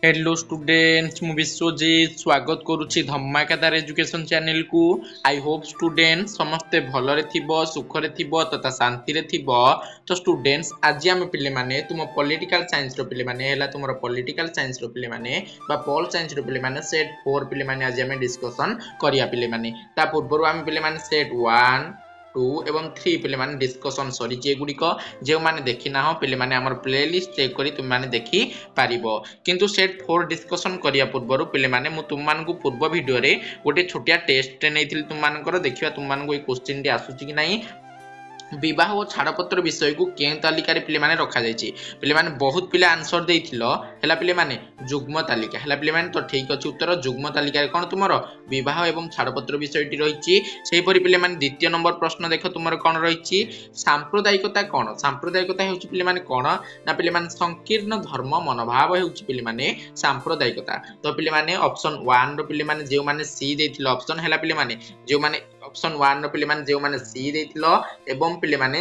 Hello students मु विश्वजीत स्वागत करुछि धमाकेदार एजुकेशन चैनल को। आई होप स्टूडेंट समस्ते भलरे थिबो सुखरे थिबो तथा शांति रे थिबो। तो स्टूडेंट्स आज आम पिले माने तुम पॉलिटिकल साइंस रो पिले माने हैला तुमरो पॉलिटिकल साइंस रो पिले माने बा पॉल साइंस रो पिले माने सेट 4 पिले माने आज आम डिस्कशन करिया पिले माने ता पूर्व आम पिले माने सेट 1 2 एवं 3 पिले माने डिस्कशन सरी जे गुडी को जे माने देखि ना हो पिले माने हमर प्लेलिस्ट चेक करी तुम माने देखि पारिबो। किंतु सेट 4 डिस्कशन करिया पूर्व पिले माने मु तुम मानकु पूर्व वीडियो रे गोटे छोटिया टेस्ट नेइथिल तुम मानकर देखिबा तुम मानकु ए क्वेश्चन टी आसुची कि नाही विवाह और छाड़पत्र विषय को कें तालिका रे पिले माने रखा जायछि। पिले माने बहुत पिले आंसर देइथिलो हैला पिले माने जुग्म तालिका हैला पिले माने तो ठीक अछि उत्तर जुग्म तालिका रे कोन तुमरो विवाह एवं छाड़पत्र विषयटी रहिछि। सेहि परि पिले माने द्वितीय नंबर प्रश्न देखो तुमरो कोन रहिछि सांप्रदायिकता कोन सांप्रदायिकता हेउछि पिले माने कोन ना पिले माने संकीर्ण धर्म मनोभाव हेउछि पिले माने सांप्रदायिकता। तो पिले माने ऑप्शन 1 रो पिले माने जे माने सी देइथिलो ऑप्शन हैला पिले माने जे माने ऑप्शन 1 रो पिले माने जे माने सी देइथिलो एवं पिले माने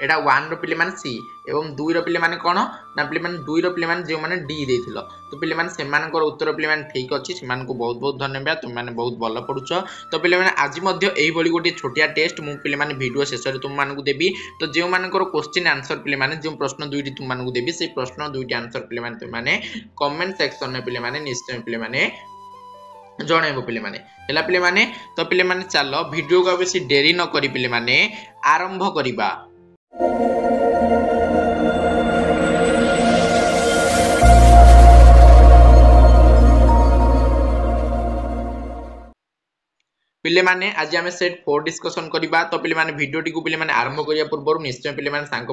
एडा 1 रो पिले माने सी एवं 2 रो पिले माने कोन ना पिले माने 2 रो पिले माने जे माने डी देइथिलो। तो पिले माने सेमानकर उत्तर पिले माने ठीक अछि सेमान को बहुत बहुत धन्यवाद तुम माने बहुत भलो पढुछ। तो पिले माने आज मध्य एही बली गोटे छोटिया टेस्ट मु पिले माने वीडियो शेष रे तुम मानकु देबी। तो जे मानकर क्वेश्चन आंसर पिले माने जे प्रश्न दुईटी तुम मानकु देबी से प्रश्न दुईटी आंसर पिले माने तुम माने कमेंट सेक्शन में पिले माने निश्चय पिले माने जणैबो पिले माने हैला पिले माने। तो पिले माने चलो वीडियो को बेसी देरी न करी पिले माने आरंभ करिबा। पिले माने आज आमे सेट 4 डिस्कशन करिबा। तो पिले माने वीडियो टी को पिले माने आरंभ करिया पूर्व निश्चय पिले माने सांग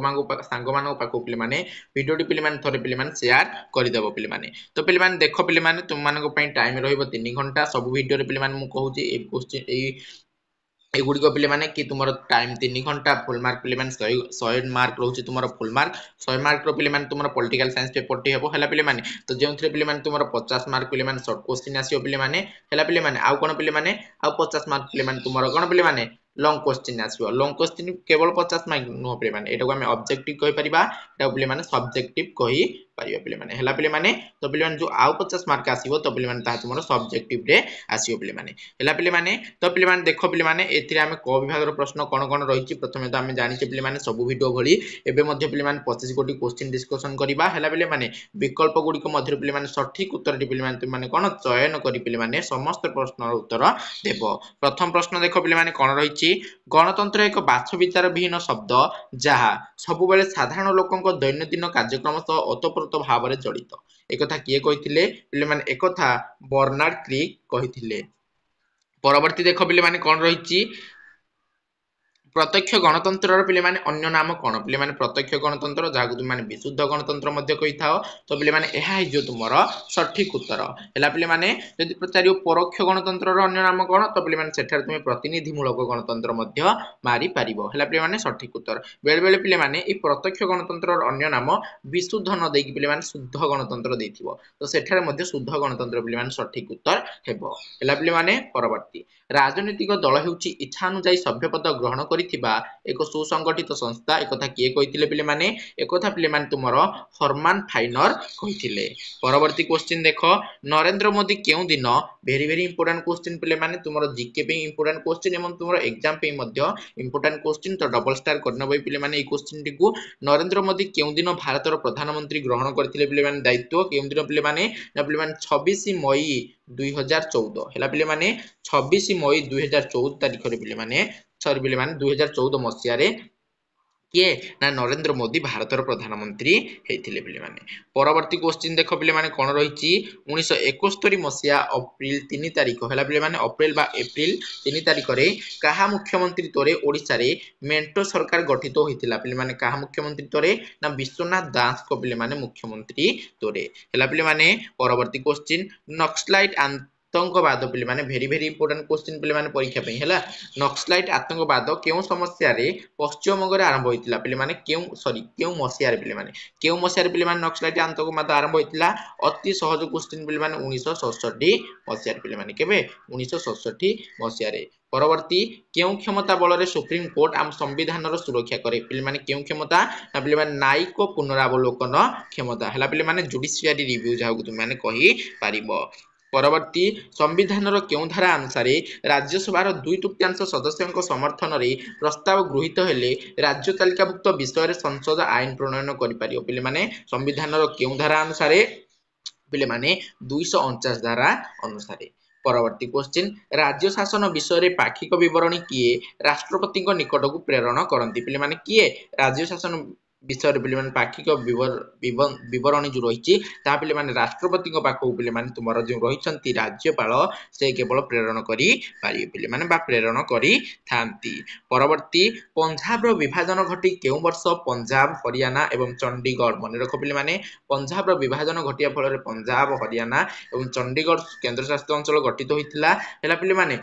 मानो पाको पिले माने वीडियो टी पिले माने थरे पिले माने शेयर करि देबो पिले माने। तो पिले माने देखो पिले माने तुम मानको पई टाइम रहिबो 3 घंटा सब वीडियो रे पिले माने मु कहूची ए क्वेश्चन एगुडी को पिले माने कि तुमरो टाइम 3 घंटा फुल मार्क पिले माने 100 मार्क रहउची तुमरो फुल मार्क 100 मार्क रो पिले माने तुमरो पॉलिटिकल साइंस पेपर टी हेबो हैला पिले माने। तो जेउथरे पिले माने तुमरो 50 मार्क पिले माने शॉर्ट क्वेश्चन आसीओ पिले माने हैला पिले माने आउ कोन पिले माने आउ 50 मार्क पिले माने तुमरो कोन पिले माने लॉन्ग क्वेश्चन आसीओ। लॉन्ग क्वेश्चन केवल 50 मार्क नो पिले माने एटा को हम ऑब्जेक्टिव कहि परिबा एटा पिले माने सब्जेक्टिव कहि परिबा पिले माने हैला पिले माने। तो पिले माने जो आउ 50 मार्क आसीबो तो पिले माने ता तुमरो सब्जेक्टिव रे आसीओ पिले माने हैला पिले माने। तो पिले माने देखो पिले माने एथिरे हम क विभाग रो प्रश्न कोन कोन रहिछि प्रथमे तो हम जानिछे पिले माने सब वीडियो भली एबे मध्ये पिले माने 25 गोटी क्वेश्चन डिस्कशन करिबा हैला पिले माने विकल्प गुडी को मध्ये पिले माने सठिक उत्तर टी पिले माने तुम माने कोन चयन करि पिले माने समस्त प्रश्न रो उत्तर देबो। प्रथम प्रश्न देखो पिले माने कोन रहिछि गणतंत्र एक बाछ विचार विहीन शब्द जहा सब बेले साधारण लोकक दैनंदिन कार्यक्रम सह ओतप्रोत भाव रे जड़ित एकथा किए कहिथिले पिले माने एकथा बर्नार्ड क्रिक कहिथिले। परवर्ती देखो पिले माने कोन रहिछि प्रत्यक्ष गणतंत्र पिले माने अन्य नाम कोन पिले माने प्रत्यक्ष गणतंत्र जागु तुम माने विशुद्ध गणतंत्र मध्ये कहिथाओ। तो पिले माने एहा हि जो तुमरो सठिक उत्तर हैला पिले माने यदि प्रचारियो परोक्ष गणतंत्र रो अन्य नाम कोन तो पिले माने सेठार तुमे प्रतिनिधि मूलक गणतंत्र मध्ये मारी पारिबो हैला पिले माने सठिक उत्तर। बेले बेले पिले माने ई प्रत्यक्ष गणतंत्र रो अन्य नाम विशुद्ध न देकी पिले माने शुद्ध गणतंत्र देथिबो तो सेठार मध्ये शुद्ध गणतंत्र पिले माने सठिक उत्तर हेबो हैला पिले माने। परवर्ती राजनीतिक दल हेउची इच्छा अनुसार सभ्यपद ग्रहण करिथिबा एक सुसंगठित संस्था एकथा किए कहिथिले पिले माने एकथा पिले माने तुमरो हरमान फाइनर कहिथिले। परवर्ती क्वेश्चन देखो नरेंद्र मोदी केउ दिन वेरी वेरी इंपोर्टेंट क्वेश्चन पिले माने तुमरो जीके पे इंपोर्टेंट क्वेश्चन एवं तुमरो एग्जाम पे मध्य इंपोर्टेंट क्वेश्चन तो डबल स्टार करनबो पिले माने ई क्वेश्चन टी को नरेंद्र मोदी केउ दिन भारत रो प्रधानमंत्री ग्रहण करथिले पिले माने दायित्व केउ दिन पिले माने 26 मई 2014 हैला पिले माने 26 मई 2014 तारिख रे पिले माने सॉरी पिले माने 2014 मसिया रे किए ना नरेंद्र मोदी भारत रो प्रधानमंत्री हेथिले पिले माने। परवर्ती क्वेश्चन देखो पिले माने कोन रहिछि 1971 मसिया अप्रैल 3 तारिख हैला पिले माने अप्रैल बा एप्रिल 3 तारिख रे कहा मुख्यमंत्री तोरे ओडिसा रे मेंटो सरकार गठित होइतिला पिले माने कहा मुख्यमंत्री तोरे ना विश्वनाथ दास को पिले माने मुख्यमंत्री तोरे हैला पिले माने। परवर्ती क्वेश्चन नक्सलाइट आतंकवाद पिले माने वेरी वेरी इंपोर्टेंट क्वेश्चन पिले माने परीक्षा पे हैला नक्सलाइट आतंकवाद केउ समस्या रे पश्चिम बंग रे आरंभ होइतिला पिले माने केउ मसिया रे पिले माने केउ मसिया रे पिले माने नक्सलाइट आतंकवाद आरंभ होइतिला अति सहज क्वेश्चन पिले माने 1967 मसिया रे पिले माने केबे 1967 मसिया रे। परवर्ती केउ क्षमता बल रे सुप्रीम कोर्ट आम संविधान रो सुरक्षा करे पिले माने केउ क्षमता ना पिले माने न्यायिक पुनरावलोकन क्षमता हला पिले माने जुडिशियरी रिव्यू जाहु तुम माने कहि पारिबो परवर्ती संविधान केउ धारा अनुसार राज्यसभा 2/3 सदस्यों समर्थन रे प्रस्ताव गृहीत हेले राज्य तालिकाभुक्त विषय संसद आईन प्रणयन करि पारियो पिले माने संविधान केउ धारा अनुसार पिले माने 249 धारा अनुसार परवर्ती क्वेश्चन राज्य शासन विषय रे पाक्षिक विवरणी किए राष्ट्रपति निकट को प्रेरण करती पिले माने किए राज्य शासन विषय रे पिले माने पाक्षिक विवरणी जो रही पिले माने राष्ट्रपति पाखु पिले माने तुमर जो रही राज्यपाल से केवल प्रेरण करी पारिबे पिले माने बा प्रेरण करी थांती परवर्ती पंजाब रो विभाजन घटी केउ वर्ष पंजाब हरियाणा एवं चंडीगढ़ मन रख पिले माने पंजाब रो विभाजन घटिया फल रे पंजाब हरियाणा एवं चंडीगढ़ केंद्र शासित अंचल गठित होइतिला हेला पिले माने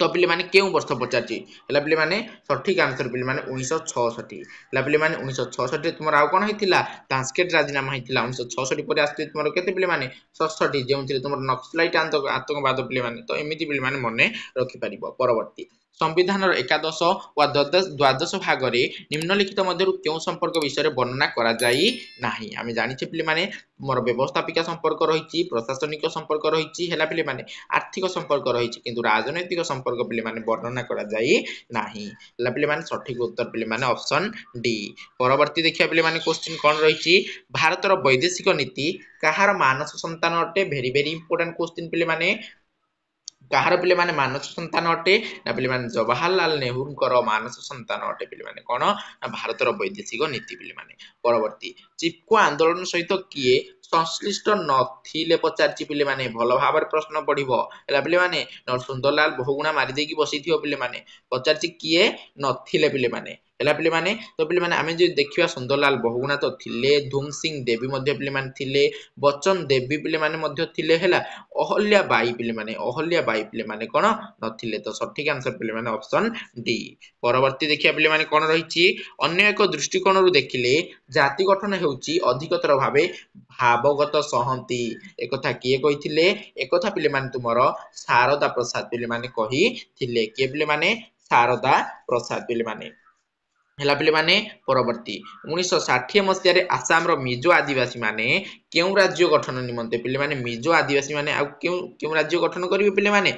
तो पिले माने केउ वर्ष पचारची हेला पिले माने सठिक आंसर पिले माने 1966 हेला पिले माने 1966 रे तुमर आउ कोन हेतिला तास्केट राजीनामा हेतिला 1966 परे आस्ते तुमर केते पिले माने 67 जेउथिले तुमर नक्सलाइट आतंकवाद पिले माने तो एमिति पिले माने मने रखि परिबो परवर्ती संविधान एकादश व द्वादश भाग निम्नलिखित मध्य क्यों संपर्क विषय वर्णना करा जाई नाही आमे जानिछे पिले माने मोर व्यवस्थापिका संपर्क रही प्रशासनिक संपर्क रही हेला पिले माने आर्थिक संपर्क रही किंतु राजनैतिक संपर्क पिले माने वर्णना करा जाई नाही हेला पिले माने सठिक उत्तर पिले माने ऑप्शन डी परवर्ती देखिया पिले माने क्वेश्चन कोन रही भारतर वैदेशिक नीति कहार मानस संतान अटे वेरी वेरी इंपोर्टेंट क्वेश्चन पिले माने कहार पिले माने मानस संतान अटे ना पिले माने जवाहरलाल नेहरू मानस संतान अटे पिले माने कोन ना भारतर वैदेशिक नीति पिले माने परवर्ती चिपको आंदोलन सहित किए संश्लिष्ट नथिले पचारची पिले माने भलो भाबर प्रश्न पढिबो एला पिले माने सुंदरलाल बहुगुणा मारि देकी बसिथियो पिले माने पचारची किए नथिले पिले माने एला पिले माने तो पिले माने आमे जे देखिबा सुंदरलाल बहुगुणा तो थिले धूम सिंह देवी मध्य पिले माने थिले बच्चन देवी पिले माने मध्य थिले हेला अहल्या बाई पिले माने कोन नथिले तो सठिक आंसर पिले माने ऑप्शन डी परवर्ती देखिया पिले माने कोन रहिछि अन्य एक दृष्टिकोण रु देखिले जाति गठन हेउछि अधिकतर भाबे भावगत सहंती एकथा किए कहिथिले एकथा पिले माने तुमरो शारदा प्रसाद पिले माने कहि थिले के पिले माने शारदा प्रसाद पिले माने हेला पिले माने परवर्ती 1960 मसिया आसाम रो मिजो आदिवासी माने केउ राज्य गठन निमंते पिले माने मिजो आदिवासी माने आ केउ राज्य गठन करिवे पिले माने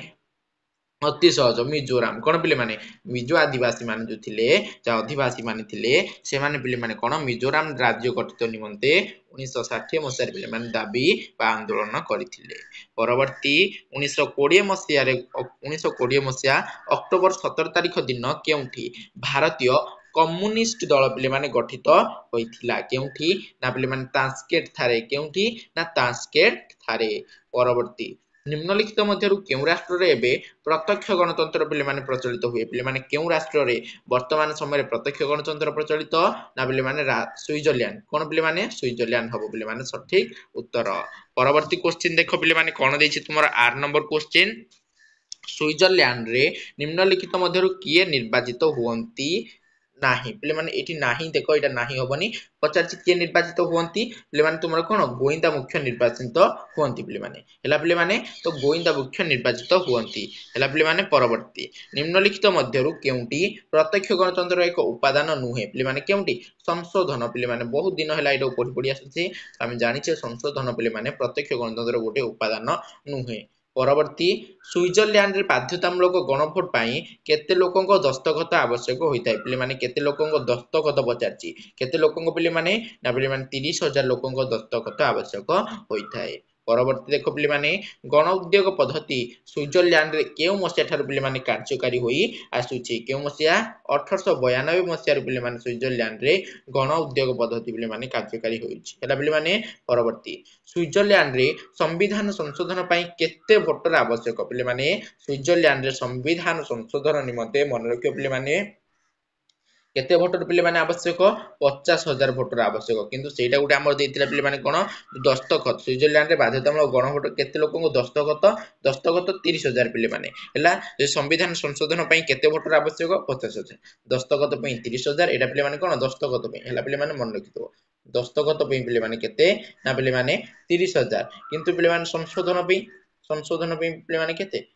अति सहज मिजोराम कोन पिले माने मिजो आदिवासी माने जो थिले जा आदिवासी माने थिले से माने पिले माने कोन मिजोराम राज्य गठित निमंते 1960 मसिया पिले माने दाबी बा आंदोलन करिथिले परवर्ती 1920 मसिया 1920 मसिया अक्टोबर 17 तारिख दिन केउठी भारतीय कम्युनिस्ट दल पिले माने गठित होइथिला केउठी ना पिले माने तास्केट थारे केउठी ना तास्केट थारे परवर्ती निम्नलिखित मध्यरु केउ राष्ट्र रे एबे प्रत्यक्ष गणतंत्र पिले माने प्रचलित हुए पिले माने केउ राष्ट्र रे वर्तमान समय प्रत्यक्ष गणतंत्र प्रचलित ना पिले माने स्विट्जरलैंड कोन पिले माने स्विट्जरलैंड हबो पिले माने सठिक उत्तर परवर्ती क्वेश्चन देखो पिले माने कोन देछि तुमरा 8 नंबर क्वेश्चन स्विट्जरलैंड रे निम्नलिखित मध्यरु किए निर्वाचित हुवंती नाही पिले माने एठी नाही देखो एटा नाही होबनी पचारछि के निर्वाचित हुवंती पिले माने तुमरा कोन गोइंदा मुख्य निर्वाचित हुवंती पिले माने हेला पिले माने तो गोइंदा मुख्य निर्वाचित हुवंती हेला पिले माने परवर्ती निम्नलिखित मध्यरु केउंटी प्रत्यक्ष गणतंत्र एक उपादान नुहे पिले माने केउंटी संशोधन पिले माने बहुत दिन हेला एटा पढि पढि आछे हम जानिछे संशोधन पिले माने प्रत्यक्ष गणतंत्र गोटे उपादान नुहे परवर्ती स्विट्जरलैंड रे बाध्यतामूलक गणभोट पाई केते लोकंको दस्तखत आवश्यक होइताय पिले माने केते लोकंको दस्तखत पचारची केते लोकंको पिले माने ना पिले माने 30,000 लोकंको दस्तखत आवश्यक होइताय परवर्ती देखो पिले माने गण उद्योग पद्धति स्विट्जरलैंड रे केउ मसिया ठार पिले माने कार्यकारी होई आसुची केउ मसिया 1892 मसिया रे पिले माने स्विट्जरलैंड रे गण उद्योग पद्धति पिले माने कार्यकारी होईची एला पिले माने परवर्ती स्विट्जरलैंड रे संविधान संशोधन पई केते वोटर आवश्यक पिले माने स्विट्जरलैंड रे संविधान संशोधन निमते मन रखियो पिले माने केते वोटर पिले माने आवश्यक 50,000 वोटर आवश्यक किंतु सेटा गुटे हमर देतिला पिले माने कोन दस्तखत स्विट्जरलैंड रे बाध्यतामूलक गण भोट केते लोकंको दस्तखत 30,000 पिले माने हला जे संविधान संशोधन पई केते वोटर आवश्यक 50,000 दस्तखत पई 30,000 एटा पिले माने कोन दस्तखत पई हला पिले माने मन रखितो दस्तखत पई पिले माने केते ना पिले माने 30,000 किंतु पिले माने संशोधन पई पिले माने केते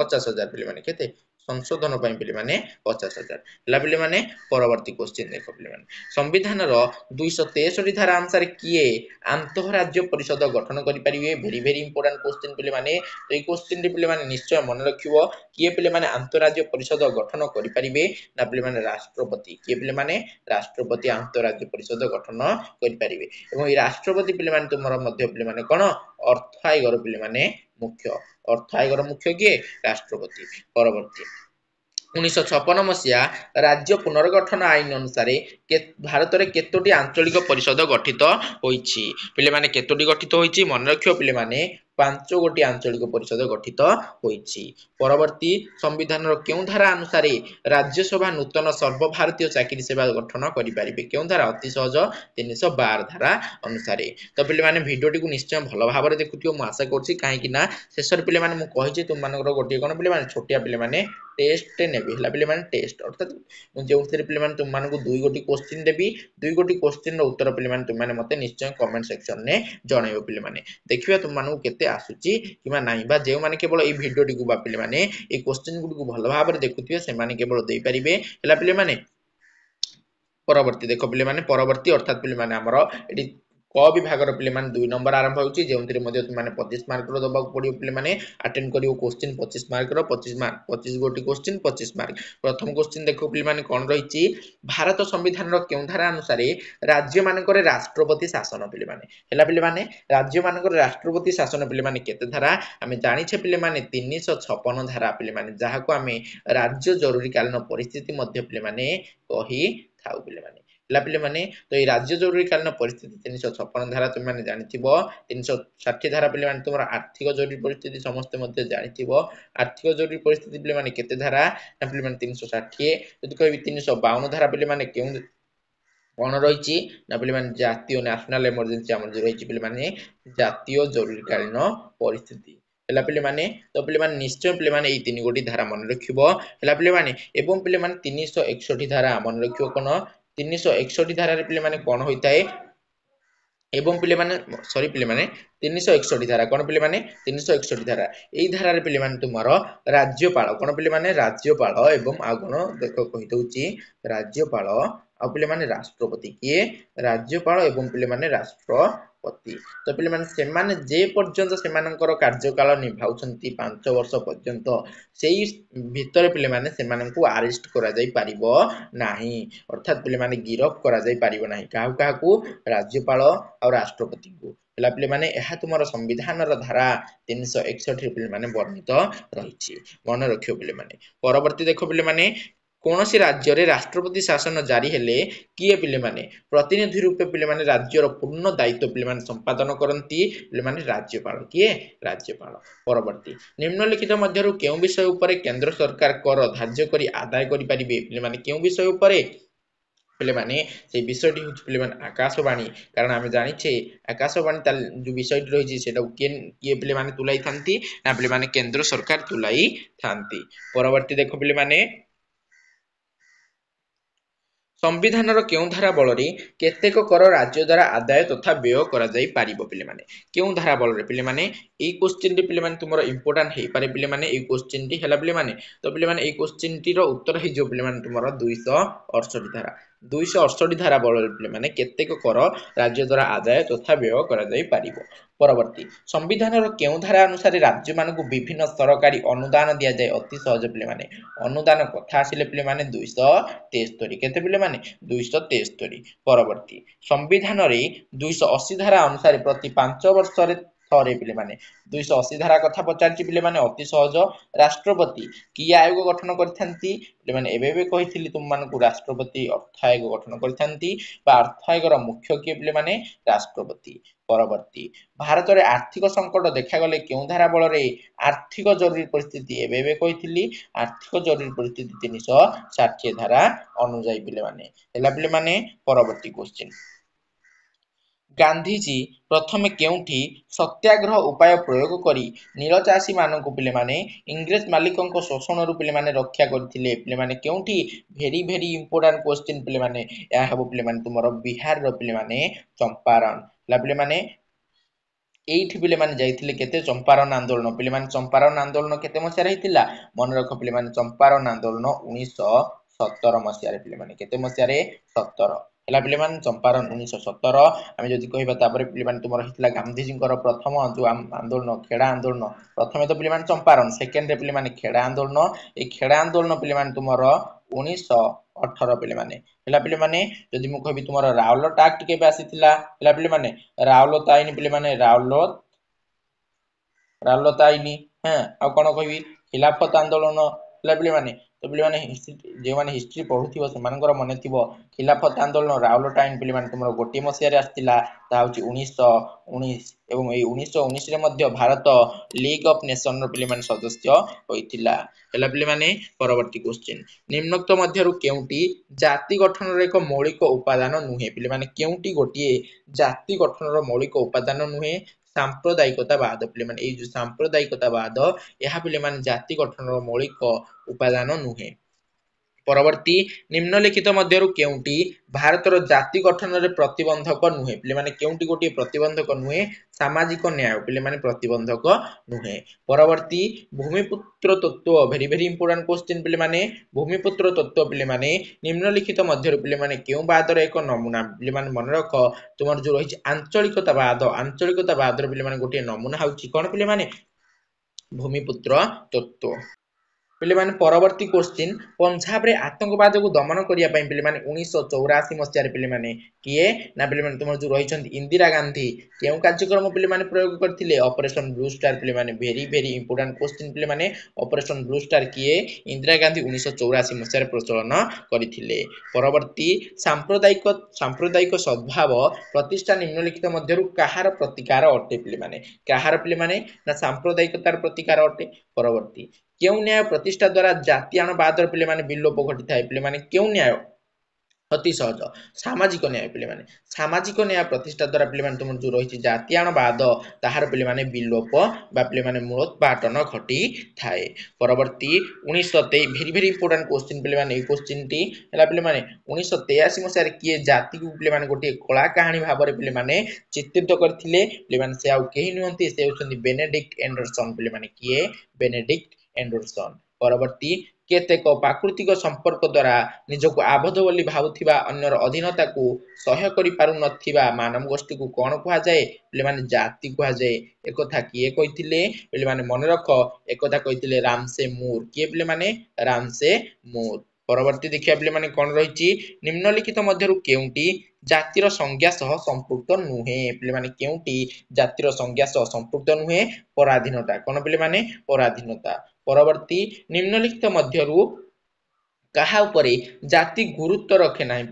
50,000 ପିଲାମାନେ କେତେ ସଂଶୋଧନ ପାଇଁ ପିଲାମାନେ 50,000 ହେଲା ପିଲାମାନେ ପରବର୍ତ୍ତୀ କ୍ୱେଶ୍ଚିନ୍ ଦେଖ ପିଲାମାନେ ସମ୍ବିଧାନର 263 ଧାରା ଅନୁସାରେ କିଏ ଆନ୍ତଃରାଜ୍ୟ ପରିଷଦ ଗଠନ କରିପାରିବେ ଭେରି ଭେରି ଇମ୍ପୋର୍ଟାଣ୍ଟ କ୍ୱେଶ୍ଚିନ୍ ପିଲାମାନେ ତ ଏଇ କ୍ୱେଶ୍ଚିନ୍ ଟି ପିଲାମାନେ ନିଶ୍ଚୟ ମନେ ରଖିବ କିଏ ପିଲାମାନେ ଆନ୍ତଃରାଜ୍ୟ ପରିଷଦ ଗଠନ କରିପାରିବେ ନା ପିଲାମାନେ ରାଷ୍ଟ୍ରପତି କିଏ ପିଲାମାନେ ରାଷ୍ଟ୍ରପତି ଆନ୍ତଃରାଜ୍ୟ ପରିଷଦ ଗଠନ କରିପାରିବେ ଏବଂ এই ରାଷ୍ଟ୍ରପତି ପିଲାମାନେ ତୁମର ମଧ୍ୟ ପିଲାମାନେ କଣ ଅର୍ଥ ଆୟୋଗର ପିଲାମାନେ ମୁଖ୍ୟ ଅର୍ଥ ଆୟୋଗର ମୁଖ୍ୟ କିଏ ରାଷ୍ଟ୍ରପତି ପରବର୍ତ୍ତୀ 1956 ମସିହା ରାଜ୍ୟ ପୁନର୍ଗଠନ ଆଇନ ଅନୁସାରେ ଭାରତରେ କେତୋଟି ଆଞ୍ଚଳିକ ପରିଷଦ ଗଠିତ ହୋଇଛି ପିଲାମାନେ କେତୋଟି ଗଠିତ ହୋଇଛି ମନେ ରଖିବ ପିଲାମାନେ 5 ଗୋଟି ଆଞ୍ଚଳିକ ପରିଷଦ ଗଠିତ ହୋଇଛି ପରବର୍ତ୍ତୀ ସମ୍ବିଧାନର କେଉଁ ଧାରା ଅନୁସାରେ ରାଜ୍ୟସଭା ନୂତନ ସର୍ବଭାରତୀୟ ଚାକିରି ସେବା ଗଠନ କରିପାରିବେ କେଉଁ ଧାରା ଅତି ସହଜ 312 ଧାରା ଅନୁସାରେ ତ ପିଲାମାନେ ଭିଡ଼ିଓଟିକୁ ନିଶ୍ଚୟ ଭଲ ଭାବରେ ଦେଖୁଥିବ ମୁଁ ଆଶା କରୁଛି କାହିଁକି ନା ଶେଷରେ ପିଲାମାନେ ମୁଁ କହିଛି ତୁମମାନଙ୍କର ଗୋଟିଏ କ'ଣ ପିଲାମାନେ ଛୋଟିଆ ପିଲାମାନେ टेस्ट नेबी हला पिले माने टेस्ट अर्थात जोंथिरे पिले माने तुम मानकु दुई गोटी क्वेश्चन देबी दुई गोटी क्वेश्चन रो उत्तर पिले माने तुम माने मते निश्चय कमेंट सेक्शन ने जणाइबो पिले माने देखिबा तुम मानकु केते आसुची किबा नाही बा जे माने केवल ए वीडियो टी को बा पिले माने ए क्वेश्चन गुडी को भलो भाबरे देखुथिबे से माने केवल देई परिबे हला पिले माने परवर्ती देखो पिले माने परवर्ती अर्थात पिले माने हमरो एटी क विभागर पिले माने 2 नंबर आरंभ होउची जेउंतिरे मध्ये तुम माने 25 मार्क रो दबाक पडियो पिले माने अटेंड करियो क्वेश्चन 25 मार्क रो 25 गोटी क्वेश्चन 25 मार्क प्रथम क्वेश्चन देखो पिले माने कोन रहिची भारत संविधान रो केउ धारा अनुसार राज्य मानकर राष्ट्रपति शासन पिले माने हला पिले माने राज्य मानकर राष्ट्रपति शासन पिले माने केते धारा हमें जानि छे पिले माने 356 धारा पिले माने जहा को हमें राज्य जरूरी कालीन परिस्थिति मध्ये पिले माने कही थाउ पिले माने हला पिले माने तो ये राज्य जरूरी कालीन परिस्थिति 356 धारा तुम माने जानिथिबो 360 धारा पिले माने तुमरा आर्थिक जरूरी परिस्थिति समस्त मध्ये जानिथिबो आर्थिक जरूरी परिस्थिति पिले माने केते धारा ना पिले माने 360 जदि कहबी 352 धारा पिले माने केउ कोन रहिची ना पिले माने जातीय नेशनल इमरजेंसी हमर जे रहिची पिले माने जातीय जरूरी कालीन परिस्थिति हला पिले माने तो पिले माने निश्चय पिले माने ए तीन गोटी धारा मन रखिबो हला पिले माने एवं पिले माने 361 धारा मन रखिबो कोन 361 धारा रे पिले माने कोन होइताए एवं पिले माने सॉरी पिले माने 361 धारा कोन पिले माने 361 धारा एई धारा रे पिले माने तुमारो राज्यपाल कोन पिले माने राज्यपाल एवं आ कोन देखो कहि दउची राज्यपाल आ पिले माने राष्ट्रपति किए राज्यपाल एवं पिले माने राष्ट्रपति तो पिले माने से माने जे पर्यंत से मानकर कार्यकाल निभाउछंती 5 वर्ष पर्यंत सेई भितर पिले माने से माननकु अरेस्ट करा जाई परिबो नाही अर्थात पिले माने गिरफ करा जाई परिबो नाही काहू काहू राज्यपाल और राष्ट्रपति को हला पिले माने एहा तुमरो संविधान रो धारा 361 पिले माने वर्णित रहिछि मन रखियो पिले माने परवर्ती देखो पिले माने कोनोसी राज्य रे राष्ट्रपति शासन जारी हेले किए पिले माने प्रतिनिधि रूपे पिले माने राज्य रो पूर्ण दायित्व पिले माने संपादन करंती पिले माने राज्यपाल किए राज्यपाल परवर्ती निम्नलिखित मध्यरु केउ विषय उपरे केंद्र सरकार कर धार्य करी आदाय करि परिबे पिले माने केउ विषय उपरे पिले माने से विषयटी होछि पिले माने आकाशवाणी कारण हमें जानि छे आकाशवाणी ताल जो विषयटी रहिछि सेटा किए पिले माने तुलाई थांती ना पिले माने केंद्र सरकार तुलाई थांती परवर्ती देखो पिले माने संविधान रो केउ धारा बलरे केतेक कर राज्य द्वारा आदाय तथा व्यय करा जाई पारिबो पिले माने केउ धारा बलरे पिले माने ए क्वेश्चन टी पिले माने तुमरो इंपोर्टेंट हे पारे पिले माने ए क्वेश्चन टी हला पिले माने तो पिले माने ए क्वेश्चन टी रो उत्तर हे जो पिले माने तुमरो 268 धारा 268 धारा बलरे पिले माने केतेक कर राज्य द्वारा आदाय तथा व्यय करा जाई पारिबो परवर्ती संविधान रो केउ धारा अनुसार राज्य मानकु विभिन्न सरकारी अनुदान दिया जाय अति सहज पिले माने अनुदान कथा आसिले पिले माने 273 केते पिले माने 273 परवर्ती संविधान रे 280 धारा अनुसार प्रति 5 वर्ष रे थरे पिले माने 280 धारा कथा पचारची पिले माने अति सहज राष्ट्रपति की आयोग गठन करथांती पिले माने एबेबे कहिथिली तुम मानकु राष्ट्रपति अर्थ आयोग गठन करथांती बा अर्थ आयोग रो मुख्य के पिले माने राष्ट्रपति परवर्ती भारत रे आर्थिक संकट देखा गले केउ धारा बल रे आर्थिक जरूरी परिस्थिति एबेबे कहिथिली आर्थिक जरूरी परिस्थिति 360 धारा अनुଯାयी पिले माने एला पिले माने परवर्ती क्वेश्चन गांधीजी प्रथमे केउठी सत्याग्रह उपाय प्रयोग करी नीलचाषी मानकु पिले माने इंग्रेज मालिकंको शोषण रु पिले माने रक्षा करथिले पिले माने केउठी वेरी वेरी इंपोर्टेंट क्वेश्चन पिले माने या हबो पिले माने तुमरो बिहार रो पिले माने चंपारण ला पिले माने এইଠି ପିଲାମାନେ ଯାଇଥିଲେ କେତେ ଚମ୍ପାରଣ ଆନ୍ଦୋଳନ ପିଲାମାନେ ଚମ୍ପାରଣ ଆନ୍ଦୋଳନ କେତେ ମସିହାରେ ହେଇଥିଲା ମନେ ରଖ ପିଲାମାନେ ଚମ୍ପାରଣ ଆନ୍ଦୋଳନ 1917 ମସିହାରେ ପିଲାମାନେ କେତେ ମସିହାରେ 17 ହେଲା ପିଲାମାନେ ଚମ୍ପାରଣ 1917 ଆମେ ଯଦି କହିବା ତାପରେ ପିଲାମାନେ ତୁମର ହେଇଥିଲା ଗାନ୍ଧୀଜୀଙ୍କର ପ୍ରଥମ ଯୋଉ ଆନ୍ଦୋଳନ ଖେଡା ଆନ୍ଦୋଳନ ପ୍ରଥମେ ତ ପିଲାମାନେ ଚମ୍ପାରଣ ସେକେଣ୍ଡ ରେ ପିଲାମାନେ ଖେଡା ଆନ୍ଦୋଳନ এই ଖେଡା ଆନ୍ଦୋଳନ ପିଲାମାନେ ତୁମର 1918 ପିଲାମାନେ ହେଲା ପିଲାମାନେ ଯଦି ମୁଁ କହିବି ତୁମର ରାଉରକେଲା ଆକ୍ଟ କେବେ ଆସିଥିଲା ହେଲା ପିଲାମାନେ ରାଉରକେଲା ଆଇନ ପିଲାମାନେ ରାଉରକେଲା ଆଇନ ଆଉ କଣ କହିବି ଖିଲାଫତ ଆନ୍ଦୋଳନ ହେଲା ପିଲାମାନେ ତ ପିଲାମାନେ ଯେଉଁମାନେ ହିଷ୍ଟ୍ରି ପଢୁଥିବ ସେମାନଙ୍କର ମନେ ଥିବ ଖିଲାଫତ ଆନ୍ଦୋଳନ ରାଉରକେଲା ଆଇନ ପିଲାମାନେ ତୁମର ଗୋଟିଏ ମସିହାରେ ଆସିଥିଲା ତାହା ହେଉଛି 1919 ଏବଂ ଏହି 1919 ରେ ମଧ୍ୟ ଭାରତ ଲିଗ ଅଫ ନେସନର ପିଲାମାନେ ସଦସ୍ୟ ହୋଇଥିଲା ହେଲା ପିଲାମାନେ ପରବର୍ତ୍ତୀ କ୍ୱେଶ୍ଚିନ୍ ନିମ୍ନୋକ୍ତ ମଧ୍ୟରୁ କେଉଁଟି ଜାତି ଗଠନର ଏକ ମୌଳିକ ଉପାଦାନ ନୁହେଁ ପିଲାମାନେ କେଉଁଟି ଗୋଟିଏ ଜାତି ଗଠନର ମୌଳିକ ଉପାଦାନ ନୁହେଁ ସାମ୍ପ୍ରଦାୟିକତାବାଦ ପିଲାମାନେ ଏଇ ଯୋଉ ସାମ୍ପ୍ରଦାୟିକତାବାଦ ଏହା ପିଲାମାନେ ଜାତି ଗଠନର ମୌଳିକ ଉପାଦାନ ନୁହେଁ ପରବର୍ତ୍ତୀ ନିମ୍ନଲିଖିତ ମଧ୍ୟରୁ କେଉଁଟି ଭାରତର ଜାତି ଗଠନରେ ପ୍ରତିବନ୍ଧକ ନୁହେଁ ପିଲାମାନେ କେଉଁଟି ଗୋଟିଏ ପ୍ରତିବନ୍ଧକ ନୁହେଁ ସାମାଜିକ ନ୍ୟାୟ ପିଲାମାନେ ପ୍ରତିବନ୍ଧକ ନୁହେଁ ପରବର୍ତ୍ତୀ ଭୂମିପୁତ୍ର ତତ୍ତ୍ୱ ଭେରି ଭେରି ଇମ୍ପୋର୍ଟାଣ୍ଟ କ୍ୱେଶ୍ଚିନ୍ ପିଲାମାନେ ଭୂମିପୁତ୍ର ତତ୍ତ୍ୱ ପିଲାମାନେ ନିମ୍ନଲିଖିତ ମଧ୍ୟରୁ ପିଲାମାନେ କେଉଁ ବାଦର ଏକ ନମୁନା ପିଲାମାନେ ମନେ ରଖ ତୁମର ଯୋଉ ରହିଛି ଆଞ୍ଚଳିକତାବାଦର ପିଲାମାନେ ଗୋଟିଏ ନମୁନା ହେଉଛି କଣ ପିଲାମାନେ ଭୂମିପୁତ୍ର ତତ୍ତ୍ୱ ପିଲାମାନେ ପରବର୍ତ୍ତୀ କ୍ୱେଶ୍ଚିନ୍ ପଞ୍ଜାବରେ ଆତଙ୍କବାଦକୁ ଦମନ କରିବା ପାଇଁ ପିଲାମାନେ 1984 ମସିହାରେ ପିଲାମାନେ କିଏ ନା ପିଲାମାନେ ତୁମର ଯୋଉ ରହିଛନ୍ତି ଇନ୍ଦିରା ଗାନ୍ଧୀ କେଉଁ କାର୍ଯ୍ୟକ୍ରମ ପିଲାମାନେ ପ୍ରୟୋଗ କରିଥିଲେ ଅପରେସନ ବ୍ଲୁ ଷ୍ଟାର ପିଲାମାନେ ଭେରି ଭେରି ଇମ୍ପୋର୍ଟାଣ୍ଟ କ୍ୱେଶ୍ଚିନ୍ ପିଲାମାନେ ଅପରେସନ ବ୍ଲୁ ଷ୍ଟାର କିଏ ଇନ୍ଦିରା ଗାନ୍ଧୀ 1984 ମସିହାରେ ପ୍ରଚଳନ କରିଥିଲେ ପରବର୍ତ୍ତୀ ସାମ୍ପ୍ରଦାୟିକ ସଦ୍ଭାବ ପ୍ରତିଷ୍ଠା ନିମ୍ନଲିଖିତ ମଧ୍ୟରୁ କାହାର ପ୍ରତିକାର ଅଟେ ପିଲାମାନେ କାହାର ପିଲାମାନେ ନା ସାମ୍ପ୍ରଦାୟିକତାର ପ୍ରତିକାର ଅଟେ ପରବର୍ତ୍ତୀ କେଉଁ ନ୍ୟାୟ ପ୍ରତିଷ୍ଠା ଦ୍ୱାରା ଜାତୀୟତାବାଦର ପିଲାମାନେ ବିଲୋପ ଘଟିଥାଏ ପିଲାମାନେ କେଉଁ ନ୍ୟାୟ ଅତି ସହଜ ସାମାଜିକ ନ୍ୟାୟ ପିଲାମାନେ ସାମାଜିକ ନ୍ୟାୟ ପ୍ରତିଷ୍ଠା ଦ୍ୱାରା ପିଲାମାନେ ତୁମର ଯୋଉ ରହିଛି ଜାତୀୟତାବାଦ ତାହାର ପିଲାମାନେ ବିଲୋପ ବା ପିଲାମାନେ ମୂଳୋତ୍ପାଟନ ଘଟିଥାଏ ପରବର୍ତ୍ତୀ 1923 ଭେରି ଭେରି ଇମ୍ପୋର୍ଟାଣ୍ଟ କ୍ୱେଶ୍ଚିନ୍ ପିଲାମାନେ ଏହି କ୍ୱେଶ୍ଚିନ୍ଟି ହେଲା ପିଲାମାନେ 1983 ମସିହାରେ କିଏ ଜାତିକୁ ପିଲାମାନେ ଗୋଟିଏ କଳା କାହାଣୀ ଭାବରେ ପିଲାମାନେ ଚିତ୍ରିତ କରିଥିଲେ ପିଲାମାନେ ସେ ଆଉ କେହି ନୁହନ୍ତି ସେ ହେଉଛନ୍ତି ବେନେଡିକ୍ଟ ଏଣ୍ଡରସନ୍ ପିଲାମାନେ କିଏ ବେନେଡିକ୍ଟ ଏଣ୍ଡରସନ୍ ପରବର୍ତ୍ତୀ କେତେକ ପ୍ରାକୃତିକ ସମ୍ପର୍କ ଦ୍ୱାରା ନିଜକୁ ଆବଦ୍ଧ ବୋଲି ଭାବୁଥିବା ଅନ୍ୟର ଅଧୀନତାକୁ ସହ୍ୟ କରିପାରୁନଥିବା ମାନବ ଗୋଷ୍ଠୀକୁ କଣ କୁହାଯାଏ ପିଲାମାନେ ଜାତି କୁହାଯାଏ ଏକଥା କିଏ କହିଥିଲେ ପିଲାମାନେ ମନେ ରଖ ଏକଥା କହିଥିଲେ ରାମସେ ମୁର କିଏ ପିଲାମାନେ ରାମସେ ମୁର ପରବର୍ତ୍ତୀ ଦେଖିବା ପିଲାମାନେ କଣ ରହିଛି ନିମ୍ନଲିଖିତ ମଧ୍ୟରୁ କେଉଁଟି ଜାତିର ସଂଜ୍ଞା ସହ ସମ୍ପୃକ୍ତ ନୁହେଁ ପିଲାମାନେ କେଉଁଟି ଜାତିର ସଂଜ୍ଞା ସହ ସମ୍ପୃକ୍ତ ନୁହେଁ ପରାଧୀନତା କଣ ପିଲାମାନେ ପରାଧୀନତା ପରବର୍ତ୍ତୀ ନିମ୍ନଲିଖିତ ମଧ୍ୟରୁ କାହା ଉପରେ ଜାତି ଗୁରୁତ୍ୱ ରଖେ ନାହିଁ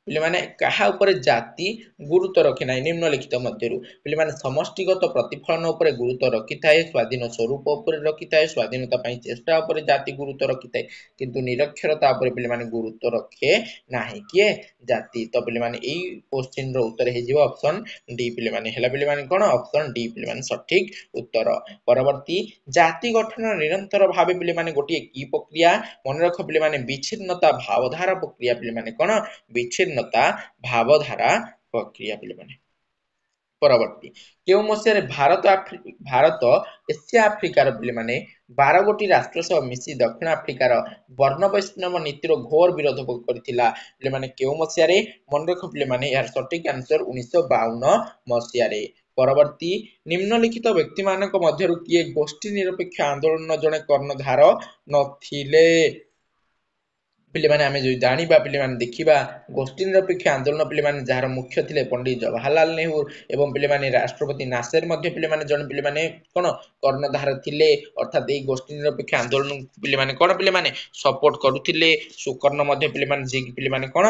ପିଲାମାନେ କାହା ଉପରେ ଜାତି ଗୁରୁତ୍ୱ ରଖେ ନାହିଁ ନିମ୍ନଲିଖିତ ମଧ୍ୟରୁ ପିଲାମାନେ ସମଷ୍ଟିଗତ ପ୍ରତିଫଳନ ଉପରେ ଗୁରୁତ୍ୱ ରଖିଥାଏ ସ୍ୱାଧୀନ ସ୍ୱରୂପ ଉପରେ ରଖିଥାଏ ସ୍ୱାଧୀନତା ପାଇଁ ଚେଷ୍ଟା ଉପରେ ଜାତି ଗୁରୁତ୍ୱ ରଖିଥାଏ କିନ୍ତୁ ନିରକ୍ଷରତା ଉପରେ ପିଲାମାନେ ଗୁରୁତ୍ୱ ରଖେ ନାହିଁ କିଏ ଜାତି ତ ପିଲାମାନେ ଏଇ କ୍ୱେଶ୍ଚିନ୍ ର ଉତ୍ତର ହେଇଯିବ ଅପସନ ଡି ପିଲାମାନେ ହେଲା ପିଲାମାନେ କଣ ଅପସନ ଡି ପିଲାମାନେ ସଠିକ ଉତ୍ତର ପରବର୍ତ୍ତୀ ଜାତି ଗଠନ ନିରନ୍ତର ଭାବେ ପିଲାମାନେ ଗୋଟିଏ କି ପ୍ରକ୍ରିୟା ମନେ ରଖ ପିଲାମାନେ ବିଚ୍ଛିନ୍ନତା ଭାବଧାରା ପ୍ରକ୍ରିୟା ପିଲାମାନେ କଣ ବିଚ୍ଛିନ୍ନତା ଭାବଧାରା ପ୍ରକ୍ରିୟା ପିଲାମାନେ ପରବର୍ତ୍ତୀ କେଉଁ ମସିହାରେ ଭାରତ ଏସିଆ ଆଫ୍ରିକାର ପିଲାମାନେ 12 ଗୋଟି ରାଷ୍ଟ୍ର ସହ ମିଶି ଦକ୍ଷିଣ ଆଫ୍ରିକାର ବର୍ଣ୍ଣ ବୈଷ୍ଣବ ନୀତିର ଘୋର ବିରୋଧ କରିଥିଲା ପିଲାମାନେ କେଉଁ ମସିହାରେ ମନେ ରଖ ପିଲାମାନେ ଏହାର ସଠିକ ଆନ୍ସର 1952 ମସିହାରେ ପରବର୍ତ୍ତୀ ନିମ୍ନଲିଖିତ ବ୍ୟକ୍ତିମାନଙ୍କ ମଧ୍ୟରୁ କିଏ ଗୋଷ୍ଠୀ ନିରପେକ୍ଷ ଆନ୍ଦୋଳନ ଜଣେ କର୍ଣ୍ଣଧାର ନଥିଲେ ପିଲାମାନେ ଆମେ ଯଦି ଜାଣିବା ପିଲାମାନେ ଦେଖିବା ଗୋଷ୍ଠୀ ନିରପେକ୍ଷ ଆନ୍ଦୋଳନ ପିଲାମାନେ ଯାହାର ମୁଖ୍ୟ ଥିଲେ ପଣ୍ଡିତ ଜବାହରଲାଲ ନେହେରୁ ଏବଂ ପିଲାମାନେ ରାଷ୍ଟ୍ରପତି ନାସେର ମଧ୍ୟ ପିଲାମାନେ ଜଣେ ପିଲାମାନେ କଣ କର୍ଣ୍ଣଧାର ଥିଲେ ଅର୍ଥାତ ଏଇ ଗୋଷ୍ଠୀ ନିରପେକ୍ଷ ଆନ୍ଦୋଳନ ପିଲାମାନେ କଣ ପିଲାମାନେ ସପୋର୍ଟ କରୁଥିଲେ ସୁକର୍ଣ୍ଣ ମଧ୍ୟ ପିଲାମାନେ ଯେ ପିଲାମାନେ କଣ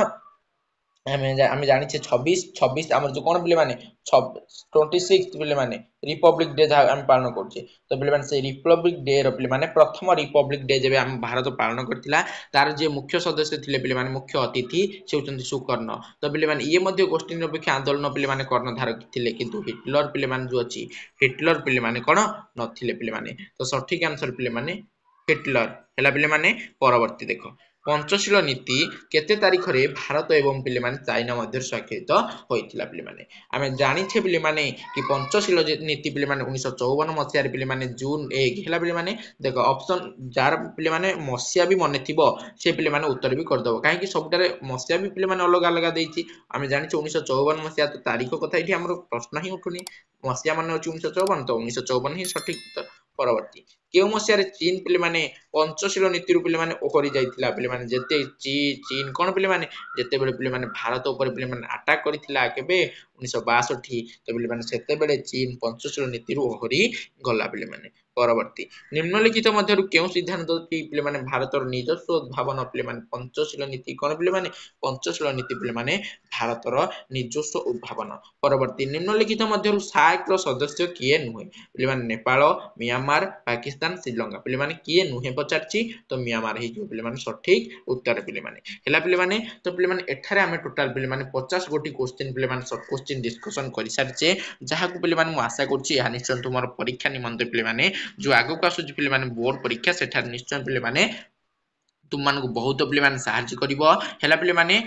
ଆମେ ଜାଣିଛେ 26 ଆମର ଯୋଉ କଣ ପିଲାମାନେ 26 ପିଲାମାନେ ରିପବ୍ଲିକ ଡେ ଯାହା ଆମେ ପାଳନ କରୁଛେ ତ ପିଲାମାନେ ସେଇ ରିପବ୍ଲିକ ଡେ ର ପିଲାମାନେ ପ୍ରଥମ ରିପବ୍ଲିକ ଡେ ଯେବେ ଆମ ଭାରତ ପାଳନ କରିଥିଲା ତାର ଯିଏ ମୁଖ୍ୟ ସଦସ୍ୟ ଥିଲେ ପିଲାମାନେ ମୁଖ୍ୟ ଅତିଥି ସେ ହେଉଛନ୍ତି ସୁକର୍ଣ୍ଣ ତ ପିଲାମାନେ ଇଏ ମଧ୍ୟ ଗୋଷ୍ଠୀ ନିରପେକ୍ଷ ଆନ୍ଦୋଳନ ପିଲାମାନେ କର୍ଣ୍ଣଧାର ଥିଲେ କିନ୍ତୁ ହିଟଲର ପିଲାମାନେ ଯୋଉ ଅଛି ହିଟଲର ପିଲାମାନେ କଣ ନଥିଲେ ପିଲାମାନେ ତ ସଠିକ ଆନ୍ସର ପିଲାମାନେ ହିଟଲର ହେଲା ପିଲାମାନେ ପରବର୍ତ୍ତୀ ଦେଖ पंचशील नीति केते तारीख रे भारत एवं पिले माने चाइना मध्य स्वाक्षरित होइतिला पिले माने आमे जानिछे पिले माने कि पंचशील नीति पिले माने 1954 मसिया रे पिले माने जून 1 हेला पिले माने देखो ऑप्शन जार पिले माने मसिया भी मने थिबो से पिले माने उत्तर भी कर दबो काहे कि सबटारे मसिया भी पिले माने अलग अलग देइछि आमे जानिछे 1954 मसिया तो तारीख कथा एठी हमर प्रश्न ही उठुनी मसिया माने अछि 1954 तो 1954 ही सठिक उत्तर परवर्ती केउ मसिया रे चीन पिले माने पंचशील नीति रु पिले माने ओकरी जाइतिला पिले माने जेते चीन कोन पिले माने जेते बेले पिले माने भारत ऊपर पिले माने अटैक करितिला केबे 1962 तो पिले माने सेते बेले चीन पंचशील नीति रु ओकरी गला पिले माने परवर्ती निम्नलिखित मध्यरु केउ सिद्धांत पिले माने भारतर निजस्व उद्भावन पिले माने पंचशील नीति कोन पिले माने पंचशील नीति पिले माने भारतर निजस्व उद्भावन परवर्ती निम्नलिखित मध्यरु सार्क रो सदस्य किए नुहे पिले माने नेपाल म्यांमार पाकिस्तान श्रीलंका पिले माने किए नुहे पचारची तो म्यांमार ही जो पिले माने सठिक उत्तर पिले माने हेला पिले माने तो पिले माने एठारे हमें टोटल पिले माने 50 गोटी क्वेश्चन पिले माने सब क्वेश्चन डिस्कशन करि सारचे जहा को पिले माने मु आशा करची या निश्चय तुमर परीक्षा निमंते पिले माने जो आगो को आसु पिले माने बोर्ड परीक्षा सेठा निश्चय पिले माने तुम मानको बहुत पिले माने सहायता करिवो हेला पिले माने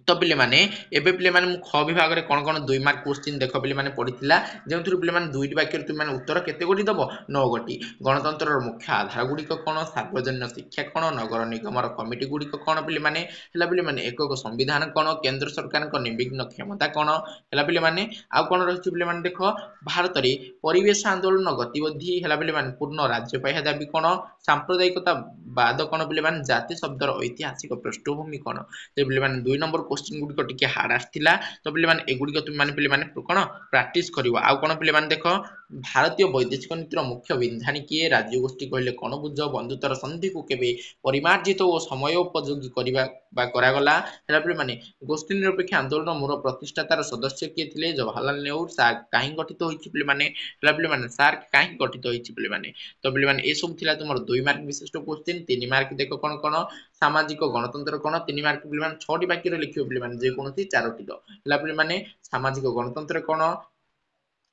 तो पिले माने एबे पिले माने मु ख विभाग रे कोन कोन 2 मार्क क्वेश्चन देखो पिले माने पडिथिला जेउथुर पिले माने दुईटी वाक्य तुम माने उत्तर केते गोटी दबो 9 गोटी गणतंत्र रो मुख्य आधार गुडी को कोन सार्वजनिक शिक्षा कोन नगर निगम रो कमिटी गुडी को कोन पिले माने हला पिले माने एकक संविधान कोन केंद्र सरकार को निविघ्न क्षमता कोन हला पिले माने आ कोन रहिछि पिले माने देखो भारत रे परिवेश आंदोलन गतिविधि हला पिले माने पूर्ण राज्य पाइहा दाबी कोन सांप्रदायिकता बाद कोन पिले माने जाति शब्द रो ऐतिहासिक पृष्ठभूमि कोन ते पिले माने 2 नंबर क्वेश्चन गुडी को टिके हार्ड आस्थिला तो पिले माने एगुडी को तुम माने पिले माने कोन प्रैक्टिस करिवो आ कोन पिले माने देखो भारतीय वैदेशिक नीतिर मुख्य बिंधानी किए राज्य गोष्ठी कहले कोन बुझ बंधुत्वर संधि को केबे परिमार्जित ओ समय उपयोगी करिबा बा करागला हेला पिले माने गोष्ठी निरपेक्ष आंदोलन मूल प्रतिष्ठातार सदस्य किए थिले जवाहरलाल नेहरू सार्क काहे गठित होइछि पिले माने हेला पिले माने सार्क काहे गठित होइछि पिले माने तो पिले माने ए सब थिला तुमर 2 मार्क विशिष्ट क्वेश्चन 3 मार्क देखो कोन कोन सामाजिक गणतंत्र कोन 3 मार्क पिले माने 6 टी वाक्य रे लिखियो पिले माने जे कोनोसी 4टी दो हेला पिले माने सामाजिक गणतंत्र कोन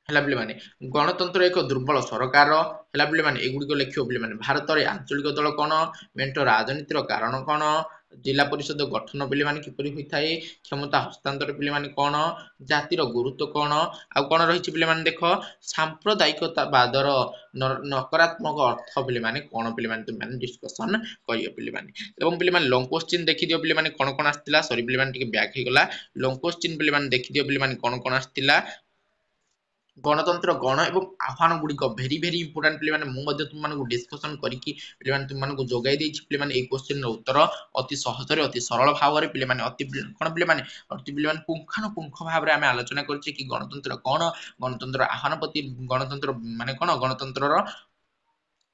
हेला पिले माने गणतंत्र एक दुर्बल सरकार हेला पिले माने एगुडी को लिखियो पिले माने भारत रे आंचलिक दल कोन मेंटो राजनीतिर कारण कोन जिला परिषद गठन पिले माने किपरि होई थाए क्षमता हस्तांतर पिले माने कोन जातिर गुरुत्व कोन आ कोन रहिछि पिले माने देखो सांप्रदायिकतावादर नकारात्मक अर्थ पिले माने कोन पिले माने तुम माने डिस्कशन करियो पिले माने एवं पिले माने लॉन्ग क्वेश्चन देखि दियो पिले माने कोन कोन आस्तिला सॉरी पिले माने टिके बैक हे गला लॉन्ग क्वेश्चन पिले माने देखि दियो पिले माने कोन कोन आस्तिला गणतंत्र गण एवं आह्वान गुडी को भेरी भेरी इंपोर्टेंट पिले माने मु मध्ये तुम मानको डिस्कशन करिकि पिले माने तुम मानको जोगाई देछि पिले माने ए क्वेश्चन रो उत्तर अति सहज रे अति सरल भाव रे पिले माने अति कोन पिले माने पुंखानुपुंख भाव रे हमें आलोचना करछि कि गणतंत्र कोन गणतंत्र आह्वान प्रति गणतंत्र माने कोन गणतंत्र रो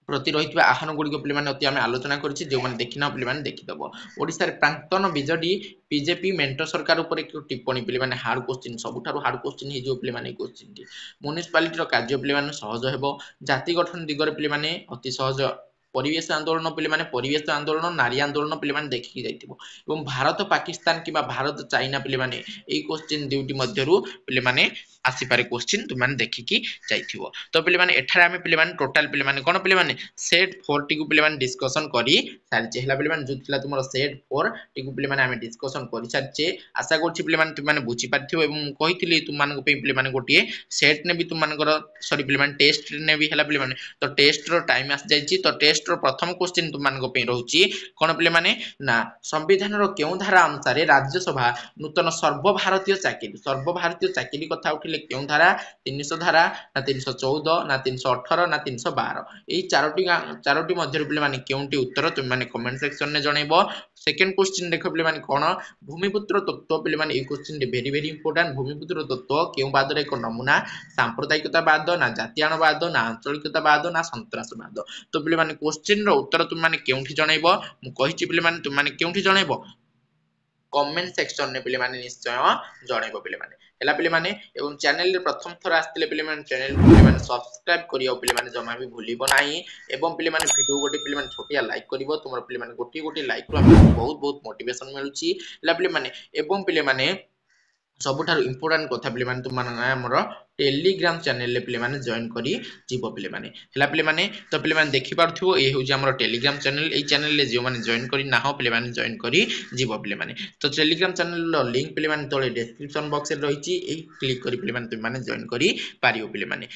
प्रति रहितबा आह्वान गुडी को पिले माने अति हमें आलोचना करछि जे माने देखिना पिले माने देखिदबो ओडिसा रे प्राक्तन बीजेडी बीजेपी मेंटो सरकार ऊपर एक टिप्पणी पिले माने हार्ड क्वेश्चन सबुठारु हार्ड क्वेश्चन हे जो पिले माने क्वेश्चन टी म्युनिसिपालिटी रो कार्य पिले माने सहज हेबो जाति गठन दिगरे पिले माने अति सहज परिवेश आंदोलन पिले माने परिवेश आंदोलन नारी आंदोलन पिले माने देखि जाइतिबो एवं भारत पाकिस्तान किबा भारत चाइना पिले माने ए क्वेश्चन ड्यूटी मध्यरु पिले माने आसी पारे क्वेश्चन तुम माने देखिकी जाइथिबो तो पिले माने एठारे हमें पिले माने टोटल पिले माने कोन पिले माने सेट 4 टी को पिले माने डिस्कशन करी सारचे हला पिले माने जो थिला तुमरो सेट 4 टी को पिले माने हमें डिस्कशन करी सारचे आशा करछि पिले माने तुम माने बुझी पारथिबो एवं कहिथिली तुम मानको पे पिले माने गोटिए सेट ने भी तुम मानकर सॉरी पिले माने टेस्ट ने भी हला पिले माने तो टेस्ट रो टाइम आस जाइछि तो टेस्ट रो प्रथम क्वेश्चन तुम मानको पे रहउछि कोन पिले माने ना संविधान रो केउ धारा अनुसार राज्यसभा नूतन सर्वभारतीय चाकरी कथा उठिले क्यों धारा 300 धारा ना 314 ना 318 ना 312 एई चारोटी मध्य पिले माने केउंटी उत्तर तुम माने कमेंट सेक्शन ने जणैबो सेकंड क्वेश्चन देखो पिले माने कोन भूमिपुत्र तत्व पिले माने ए question they very very important भूमिपुत्र तत्व केउ बादर एक नमूना सांप्रदायिकतावाद ना जातीयवाद ना आंचलिकतावाद ना सन्त्रासवाद तो पिले माने क्वेश्चन रो उत्तर तुम माने केउंटी जणैबो मु कहिछि पिले माने तुम माने केउंटी जणैबो कमेंट सेक्शन ने पिले माने निश्चय जणैबो पिले माने हेला पिले माने एवं चैनल रे प्रथम थर आस्तिले पिले माने चैनल को पिले माने सब्सक्राइब करियो पिले माने जमा भी भूलिबो नाही एवं पिले माने वीडियो गोटे पिले माने छोटिया लाइक करिवो तुमर पिले माने गोटी लाइक रो बहुत बहुत मोटिवेशन मिलुची हेला पिले माने एवं पिले माने ସବୁଠାରୁ ଇମ୍पोर्टाଣ୍ଟ କଥା ପିଲାମାନେ ତୁମମାନେ ଆମର टेलीग्राम चैनल पे जॉइन करी जीव पे है पे तो पे देखिपुव ये हूँ आम टेलीग्राम चैनल ये चैनल जो मैंने जॉइन कर ना पे जॉइन करी जीव पे तो टेलीग्राम चैनल लिंक पे तले डिस्क्रिप्शन बॉक्स में रही क्लिक कर पे तुम जॉइन करी पारियो पे है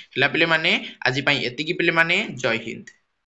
पे आज एति पे जय हिंद।